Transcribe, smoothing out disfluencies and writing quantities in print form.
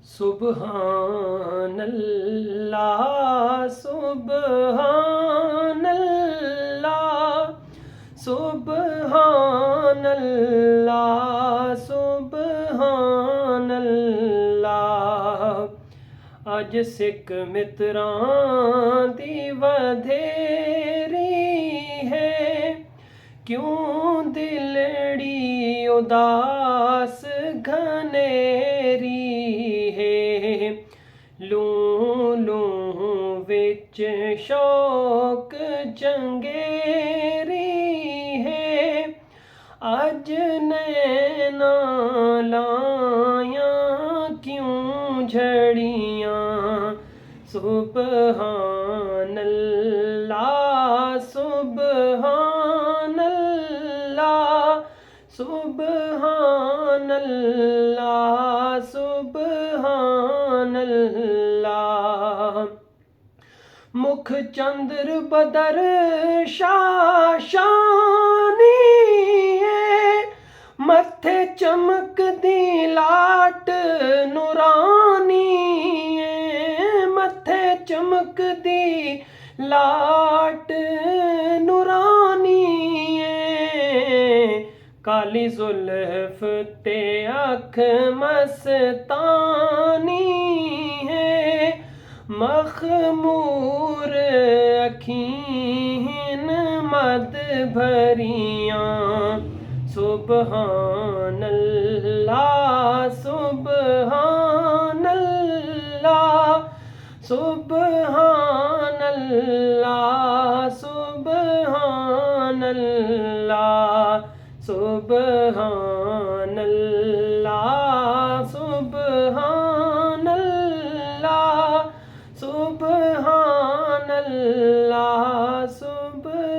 सुब्हानल्लाह सुब्हानल्लाह सुब्हानल्लाह सुब्हानल्लाह। अज सिख मित्रां दी वधेरी है, क्यों दिलड़ी उदास घनेरी है। लूं लूं विच शौक चंगेरी है, अज नैना लाया क्यों झड़ियां। सुब्हानल्लाह सुब्हानल्लाह सुब्हानल्लाह सुब्हानल्लाह। मुख चंद्र बदर शाशानी है, मथे चमकदी लाट नूरानी है। मथे चमकदी लाट नूरानी है, काली जुल्फ ते अख मस्तानी है। मखमूर अखीन मद भरियां। सुब्हानल्लाह सुब्हानल्लाह सुब्हानल्लाह सुब्हानल्लाह सुब्हानल्लाह सुब्हानल्लाह सुब्हानल्लाह सुब्हानल्लाह।